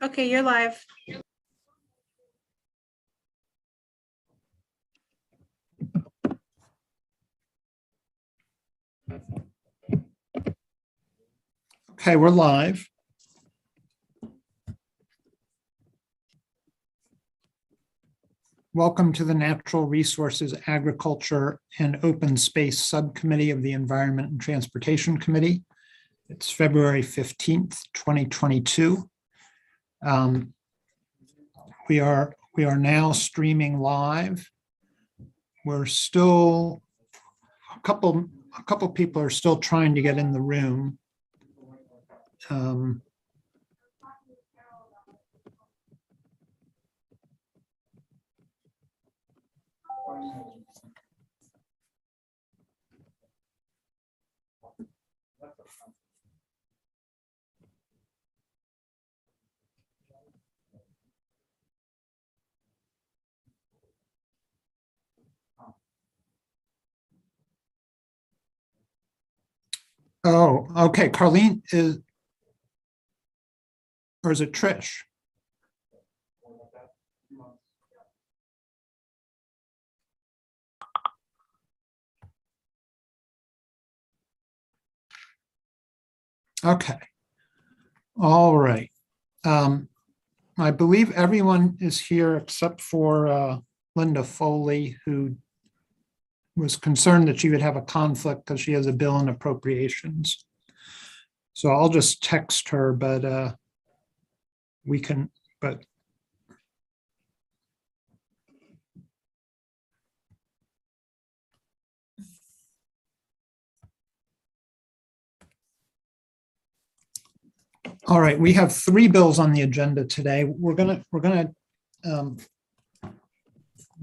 Okay, you're live. Okay, we're live. Welcome to the Natural Resources, Agriculture, and Open Space Subcommittee of the Environment and Transportation Committee. It's February 15th, 2022. We are now streaming live. We're still, a couple people are still trying to get in the room. Oh, okay. Carlene is, or is it Trish? Okay. All right. I believe everyone is here except for Linda Foley, who was concerned that she would have a conflict because she has a bill in appropriations. So I'll just text her, but we can, but all right, we have 3 bills on the agenda today.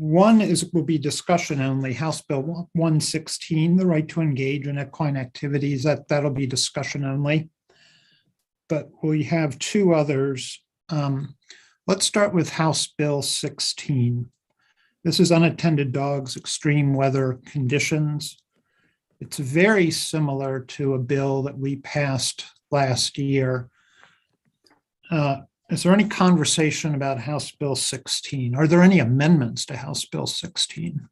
One will be discussion only, House Bill 116, the right to engage in equine activities. That'll be discussion only. But we have 2 others. Let's start with House Bill 16. This is unattended dogs, extreme weather conditions. It's very similar to a bill that we passed last year. Is there any conversation about House Bill 16? Are there any amendments to House Bill 16?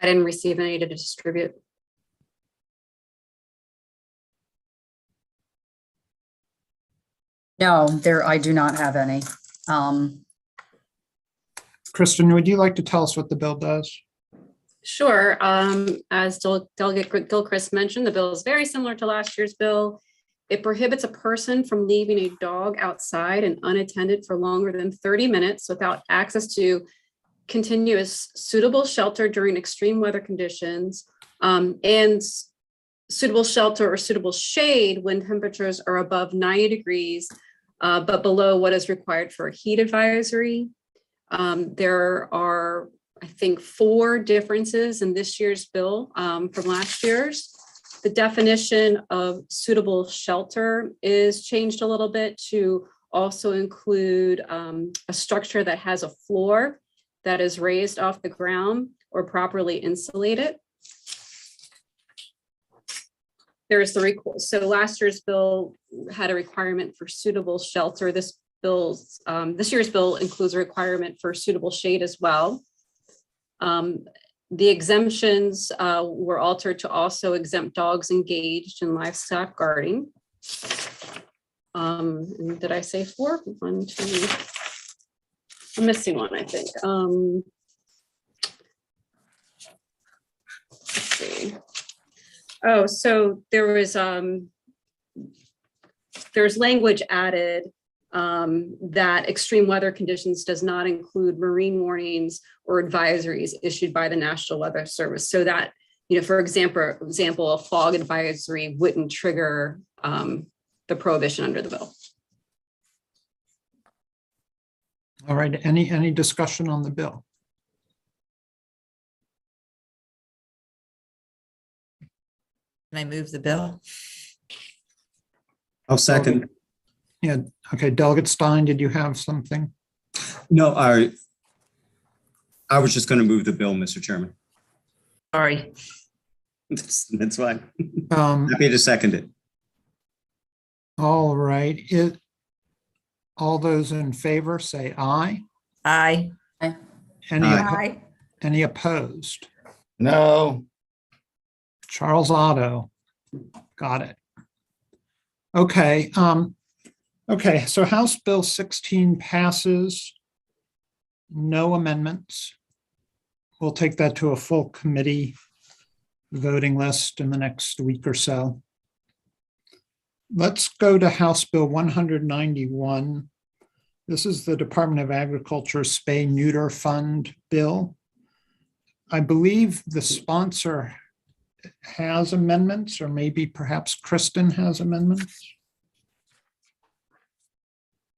I didn't receive any to distribute. No, I do not have any. Kristen, would you like to tell us what the bill does? Sure. As Delegate Gilchrist mentioned, the bill is very similar to last year's bill. It prohibits a person from leaving a dog outside and unattended for longer than 30 minutes without access to continuous suitable shelter during extreme weather conditions, and suitable shelter or suitable shade when temperatures are above 90 degrees, but below what is required for a heat advisory. There are, I think, 4 differences in this year's bill from last year's. The definition of suitable shelter is changed a little bit to also include a structure that has a floor that is raised off the ground or properly insulated. There's so last year's bill had a requirement for suitable shelter. This year's bill includes a requirement for suitable shade as well. The exemptions were altered to also exempt dogs engaged in livestock guarding. And did I say 4? 1, 2. I'm missing one, I think. Let's see. Oh, so there's language added that extreme weather conditions does not include marine warnings or advisories issued by the National Weather Service. So that, for example, a fog advisory wouldn't trigger the prohibition under the bill. All right, any discussion on the bill? Can I move the bill? I'll second. Yeah, okay, Delegate Stein, did you have something? No, I was just going to move the bill, Mr. Chairman. Sorry. That's fine. Um, Happy to second it. All right, All those in favor say aye. Aye. Any, Aye. any opposed? No. Charles Otto. Got it. Okay, okay, so House Bill 16 passes. No amendments. We'll take that to a full committee voting list in the next week or so. Let's go to House Bill 191. This is the Department of Agriculture Spay Neuter Fund bill. I believe the sponsor has amendments, or maybe perhaps Kristen has amendments.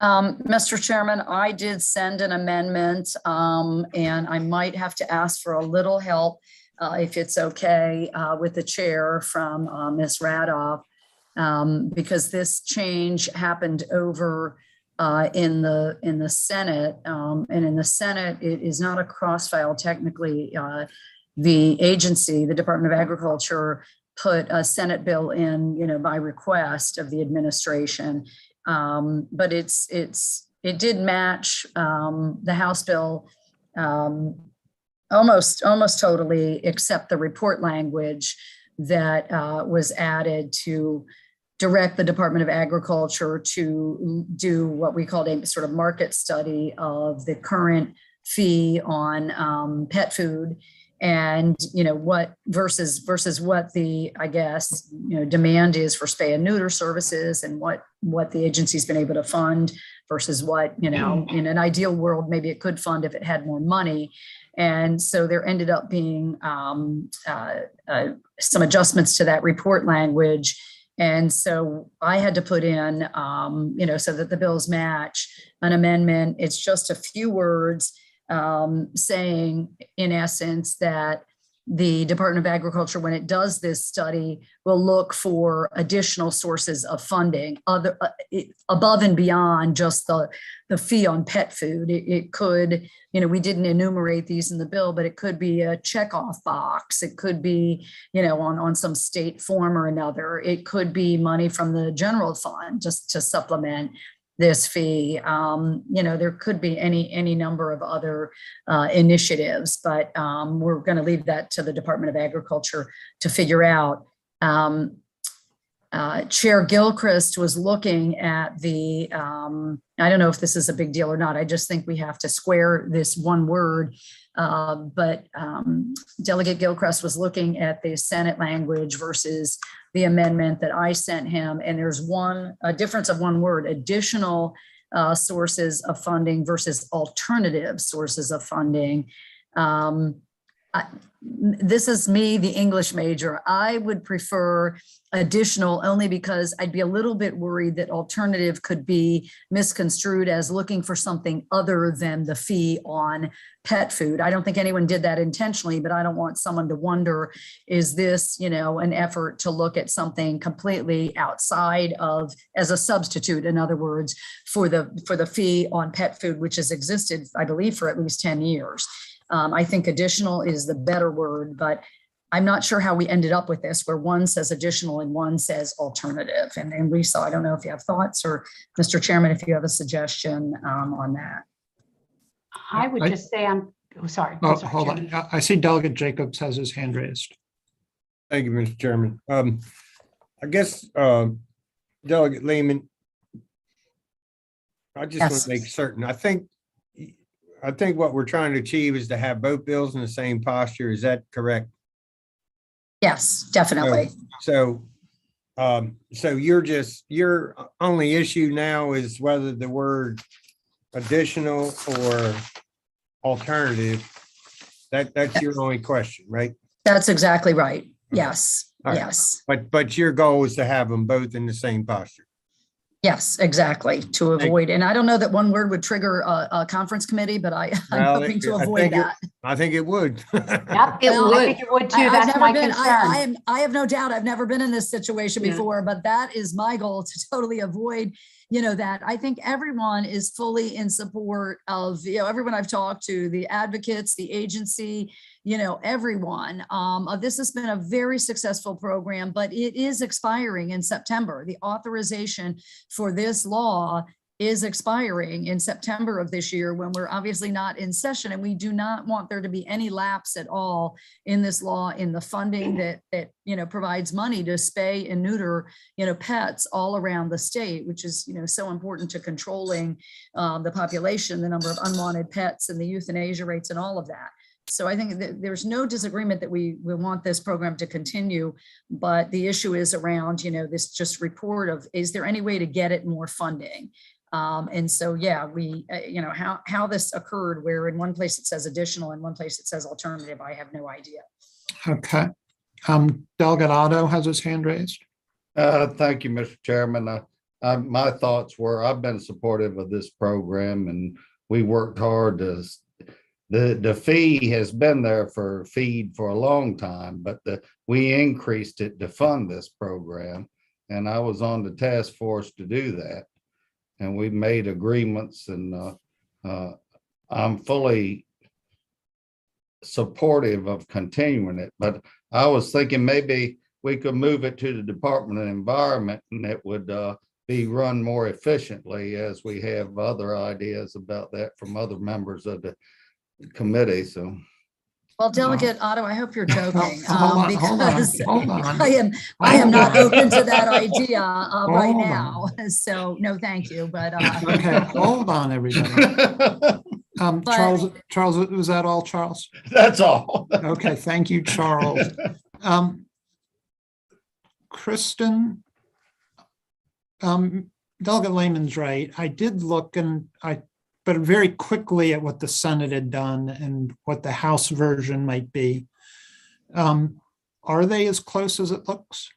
Mr. Chairman, I did send an amendment, and I might have to ask for a little help, if it's okay, with the chair from Ms. Radoff, because this change happened over in the Senate, and in the Senate, it is not a cross-file technically. The agency, the Department of Agriculture, put a Senate bill in, by request of the administration. But it did match the House bill almost totally, except the report language that was added to direct the Department of Agriculture to do what we called a sort of market study of the current fee on pet food, and what versus what the, I guess, demand is for spay and neuter services, and what the agency's been able to fund versus what, in an ideal world, maybe it could fund if it had more money. And so there ended up being some adjustments to that report language. And so I had to put in, so that the bills match, an amendment. It's just a few words saying, in essence, that the Department of Agriculture, when it does this study, will look for additional sources of funding above and beyond just the fee on pet food. It could, we didn't enumerate these in the bill, but it could be a checkoff box. It could be, on some state form or another. It could be money from the general fund just to supplement this fee. There could be any number of other initiatives, but we're going to leave that to the Department of Agriculture to figure out. Chair Gilchrist was looking at the, I don't know if this is a big deal or not. I just think we have to square this one word. But Delegate Gilchrist was looking at the Senate language versus the amendment that I sent him. And there's a difference of one word: additional sources of funding versus alternative sources of funding. This is me, the English major. I would prefer additional only because I'd be a little bit worried that alternative could be misconstrued as looking for something other than the fee on pet food. I don't think anyone did that intentionally, but I don't want someone to wonder, is this, an effort to look at something completely outside of, as a substitute, in other words, for the fee on pet food, which has existed, I believe, for at least 10 years. I think additional is the better word, but I'm not sure how we ended up with this, where one says additional and one says alternative. And Lisa, I don't know if you have thoughts, or Mr. Chairman, if you have a suggestion on that. I would just say sorry. Oh, I'm sorry, hold Chairman. on. I see Delegate Jacobs has his hand raised. Thank you, Mr. Chairman. I guess, Delegate Lehman, I just want Yes. to make certain. I think what we're trying to achieve is to have both bills in the same posture. Is that correct? Yes, definitely. So your only issue now is whether the word additional or alternative, that's your only question, right? That's exactly right. Yes, All right. yes, But your goal is to have them both in the same posture. yes, exactly, to avoid, and I don't know that one word would trigger a conference committee, but I'm Well, hoping to I avoid think that. I think it would. Yep, It I would. think it would too. I've That's never my been, concern. I have no doubt, I've never been in this situation Yeah. before, but that is my goal, to totally avoid, that. I think everyone is fully in support of, everyone I've talked to, the advocates, the agency, everyone. This has been a very successful program, but it is expiring in September. The authorization for this law is expiring in September of this year when we're obviously not in session, and we do not want there to be any lapse at all in this law, in the funding that provides money to spay and neuter pets all around the state, which is so important to controlling the population, the number of unwanted pets and the euthanasia rates and all of that. So I think that there's no disagreement that we want this program to continue, but the issue is around, this just report of, is there any way to get it more funding? And so, yeah, we, how this occurred, where in one place it says additional, in one place it says alternative, I have no idea. Okay. Delegate Otto has his hand raised. Thank you, Mr. Chairman. My thoughts were, I've been supportive of this program, and we worked hard to, the fee has been there for feed for a long time, but we increased it to fund this program. And I was on the task force to do that. And we made agreements, and I'm fully supportive of continuing it. But I was thinking maybe we could move it to the Department of Environment, and it would be run more efficiently, as we have other ideas about that from other members of the committee. So, well, Delegate Otto, I hope you're joking, because hold on. I am not open to that idea right now. So no, thank you. But Okay, hold on, everybody. Charles, was that all, Charles? that's all. Okay, thank you, Charles. Kristen, Delegate Lehman's right. I did look, but very quickly, at what the Senate had done and what the House version might be. Are they as close as it looks?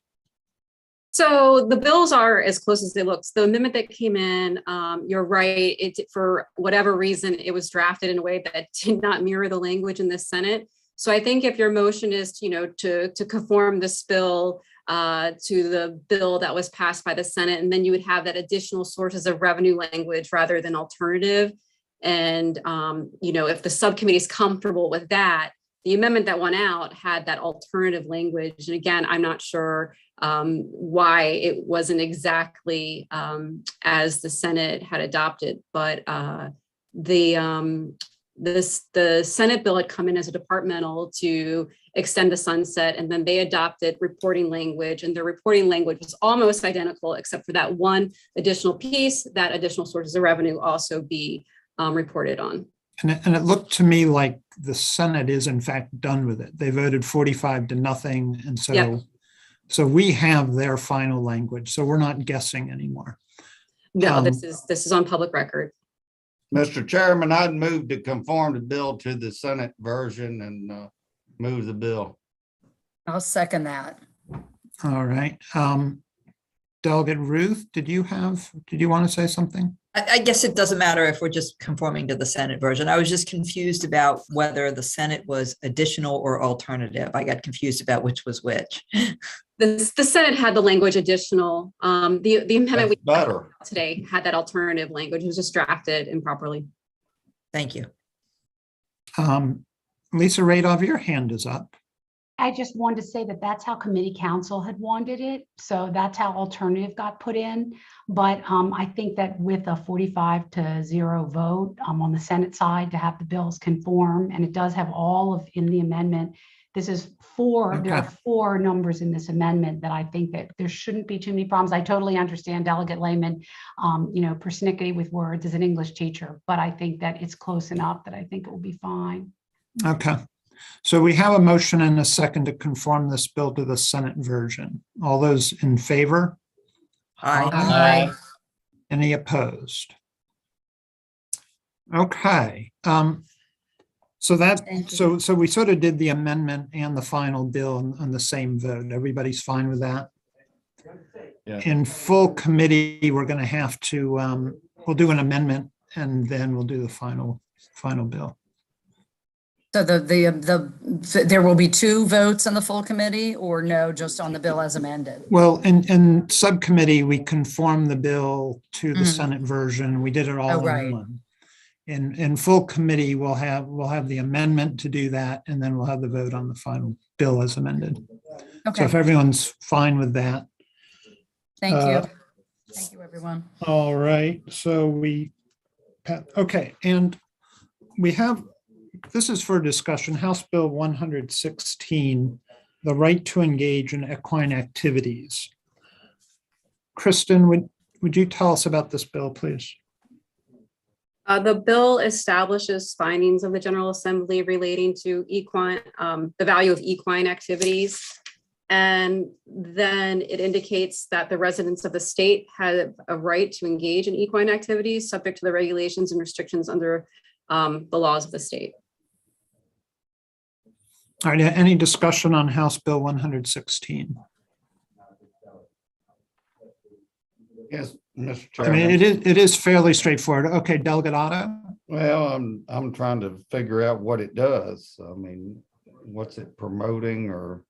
So the bills are as close as they look. The amendment that came in, you're right. For whatever reason, it was drafted in a way that did not mirror the language in the Senate. So I think if your motion is, to conform this bill to the bill that was passed by the Senate, and then you would have that additional sources of revenue language rather than alternative. And, if the subcommittee is comfortable with that, the amendment that went out had that alternative language. And again, I'm not sure why it wasn't exactly as the Senate had adopted, but the Senate bill had come in as a departmental to extend the sunset, and then they adopted reporting language, and their reporting language was almost identical, except for that one additional piece, that additional sources of revenue also be reported on. And it looked to me like the Senate is in fact done with it. They voted 45-0. And so, Yep. So we have their final language. So we're not guessing anymore. No, this is on public record. Mr. Chairman, I'd move to conform the bill to the Senate version and move the bill. I'll second that. All right. Delegate Ruth, did you want to say something? I guess it doesn't matter if we're just conforming to the Senate version. I was just confused about whether the Senate was additional or alternative. I got confused about which was which. The Senate had the language additional. The amendment we Better. today had that alternative language. It was just drafted improperly. Thank you. Lisa Radov, your hand is up. I just wanted to say that that's how committee council had wanted it. So that's how alternative got put in. But I think that with a 45-0 vote on the Senate side to have the bills conform, and it does have all of in the amendment. This is there are 4 numbers in this amendment that I think that there shouldn't be too many problems. I totally understand Delegate Lehman, persnickety with words as an English teacher, but I think that it's close enough that I think it will be fine. Okay. So we have a motion and a second to conform this bill to the Senate version. All those in favor? Aye. Any opposed? Okay. So we sort of did the amendment and the final bill on the same vote. Everybody's fine with that? Yeah. In full committee, we're going to have to, we'll do an amendment and then we'll do the final bill. So there will be 2 votes on the full committee, or no, just on the bill as amended? Well, in subcommittee, we conformed the bill to the Senate version. We did it all in one. In full committee, we'll have the amendment to do that, and then we'll have the vote on the final bill as amended. Okay. So if everyone's fine with that. Thank you. Thank you, everyone. All right, so okay, and we have, this is for discussion, House Bill 116, the right to engage in equine activities. Kristen, would you tell us about this bill, please? The bill establishes findings of the General Assembly relating to equine, the value of equine activities. And then it indicates that the residents of the state have a right to engage in equine activities subject to the regulations and restrictions under the laws of the state. All right, any discussion on House Bill 116? Yes, Mr. I mean, Chairman. it is fairly straightforward. Okay, Delegate Otto? Well, I'm trying to figure out what it does. I mean, what's it promoting or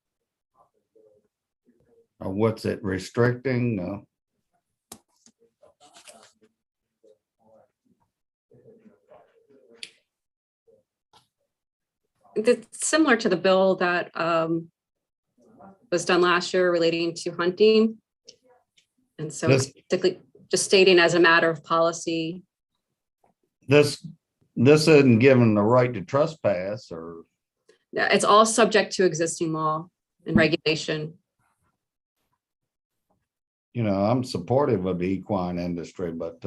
what's it restricting? It's similar to the bill that was done last year relating to hunting. And so it's basically just stating as a matter of policy. This isn't given the right to trespass or, Yeah, it's all subject to existing law and regulation. you know, I'm supportive of the equine industry, but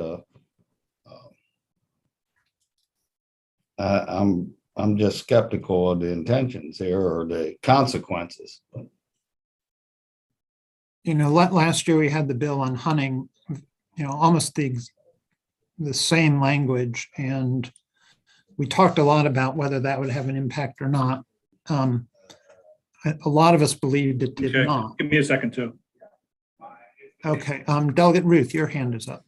I'm just skeptical of the intentions here or the consequences. You know, last year we had the bill on hunting, you know, almost the same language, and we talked a lot about whether that would have an impact or not. A lot of us believed it did Okay, not. give me a second too. Okay, Delegate Ruth, your hand is up.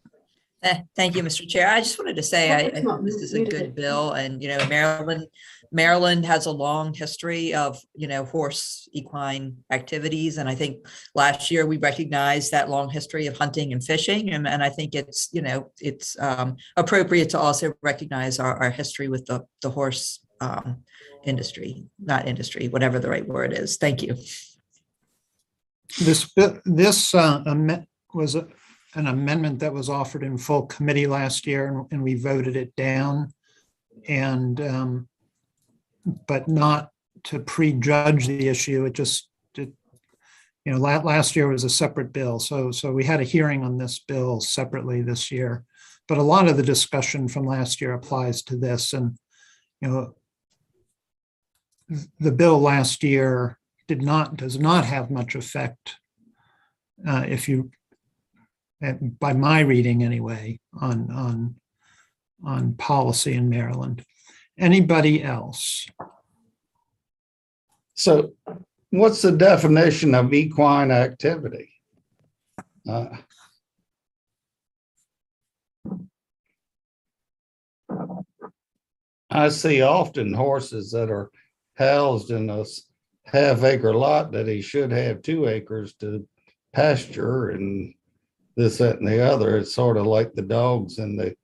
Thank you, Mr. Chair. I just wanted to say, I think this is a good bill, and, you know, Maryland has a long history of, you know, horse equine activities. And I think last year we recognized that long history of hunting and fishing. And I think it's, you know, it's appropriate to also recognize our history with the horse industry, not industry, whatever the right word is. Thank you. This was an amendment that was offered in full committee last year, and we voted it down. And but not to prejudge the issue. It just, you know, last year was a separate bill. So we had a hearing on this bill separately this year. But a lot of the discussion from last year applies to this. And, you know, the bill last year does not have much effect, if you, by my reading anyway, on policy in Maryland. Anybody else? So what's the definition of equine activity? I see often horses that are housed in a half-acre lot that he should have 2 acres to pasture and this, that, and the other. It's sort of like the dogs and the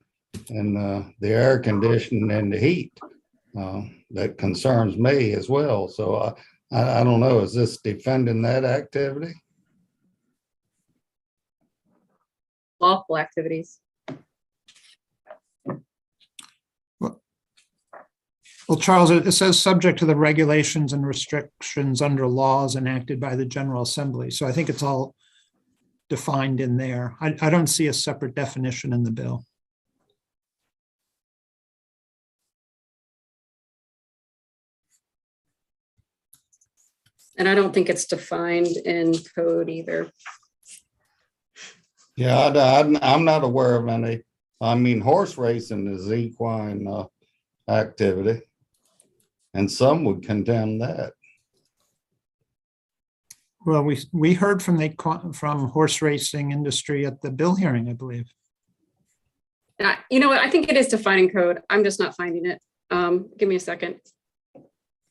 air conditioning and the heat. That concerns me as well. So I don't know, is this defending that activity? Lawful activities. Well, Charles, it says subject to the regulations and restrictions under laws enacted by the General Assembly. So I think it's all defined in there. I don't see a separate definition in the bill. And I don't think it's defined in code either. Yeah, I'm not aware of any. I mean, horse racing is equine activity, and some would condemn that. Well, we heard from horse racing industry at the bill hearing, I believe. You know what? I think it is defined in code. I'm just not finding it. Give me a second.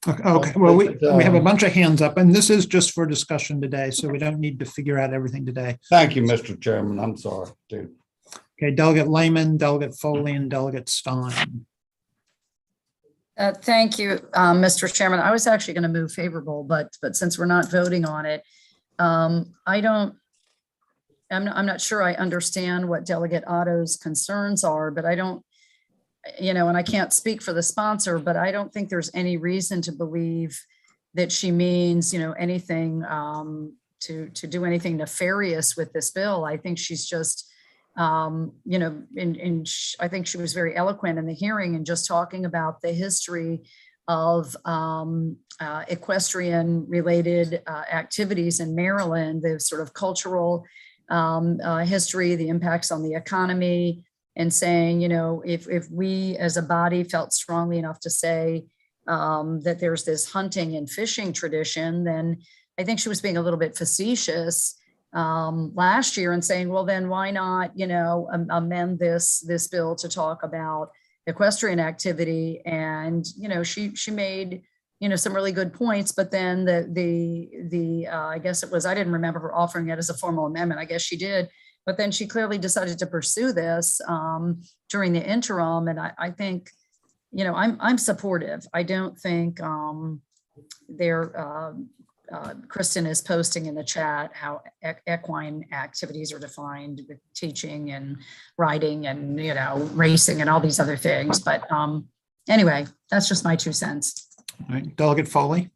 Okay, well, we have a bunch of hands up, and this is just for discussion today, so we don't need to figure out everything today. Thank you, Mr. Chairman. I'm sorry, dude. Okay, Delegate Lehman, Delegate Foley, and Delegate Stein. Thank you, Mr. Chairman. I was actually going to move favorable, but since we're not voting on it, I don't I'm not sure I understand what Delegate Otto's concerns are, but I don't, and I can't speak for the sponsor, but I don't think there's any reason to believe that she means, anything to do anything nefarious with this bill. I think she's just, I think she was very eloquent in the hearing and just talking about the history of equestrian related activities in Maryland, the sort of cultural history, the impacts on the economy, and saying, if we as a body felt strongly enough to say that there's this hunting and fishing tradition, then I think she was being a little bit facetious last year and saying, well, then why not, amend this bill to talk about equestrian activity. And, she made, some really good points, but then the I guess it was, I didn't remember her offering it as a formal amendment. I guess she did, but then she clearly decided to pursue this during the interim. And I think, I'm supportive. I don't think Kristen is posting in the chat how equine activities are defined with teaching and riding and, racing and all these other things. But anyway, that's just my 2 cents. All right, Delegate Foley.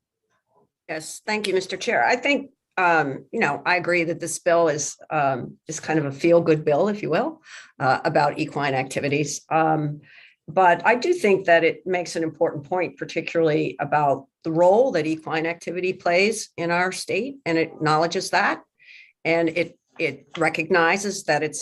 Yes, thank you, Mr. Chair. I think, I agree that this bill is kind of a feel-good bill, if you will, about equine activities. But I do think that it makes an important point, particularly about the role that equine activity plays in our state, and it acknowledges that, and it recognizes that it's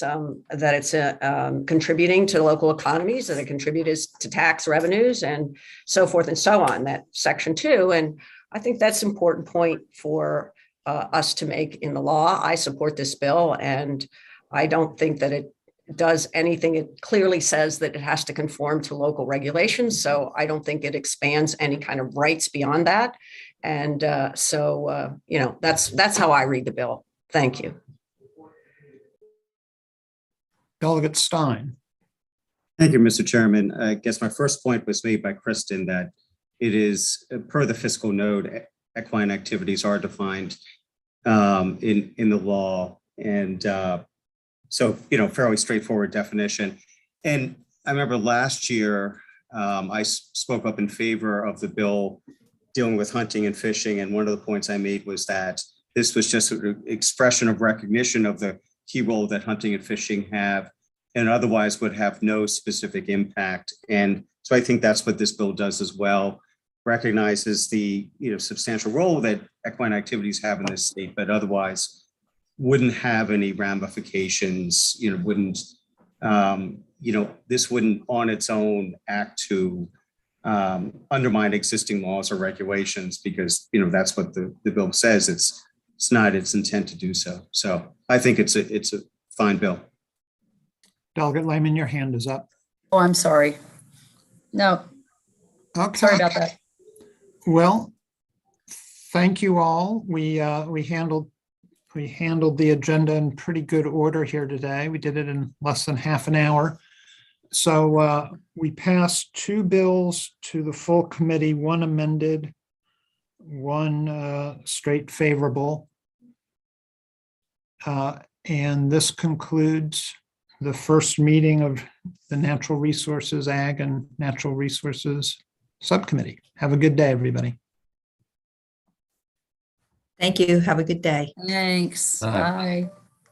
contributing to local economies, that it contributes to tax revenues and so forth and so on. That Section 2, and I think that's an important point for us to make in the law. I support this bill, and I don't think that it does anything. It clearly says that it has to conform to local regulations. So I don't think it expands any kind of rights beyond that. And that's how I read the bill. Thank you. Delegate Stein. Thank you, Mr. Chairman. I guess my first point was made by Kristen that it is per the fiscal node, equine activities are defined in the law. And so, fairly straightforward definition. And I remember last year, I spoke up in favor of the bill dealing with hunting and fishing. And one of the points I made was that this was just an expression of recognition of the key role that hunting and fishing have, and otherwise would have no specific impact. And so I think that's what this bill does as well, recognizes the substantial role that equine activities have in this state, but otherwise wouldn't have any ramifications, this wouldn't on its own act to undermine existing laws or regulations, because, that's what the bill says. It's not its intent to do so. So I think it's a fine bill. Delegate Lehman, your hand is up. Oh, I'm sorry. No, Okay. sorry about that. Well, thank you all. We handled the agenda in pretty good order here today. We did it in less than half an hour. So we passed 2 bills to the full committee, 1 amended, 1 straight favorable. And this concludes the first meeting of the Natural Resources, Ag and Natural Resources Subcommittee. Have a good day, everybody. Thank you. Have a good day. Thanks. Bye. Bye.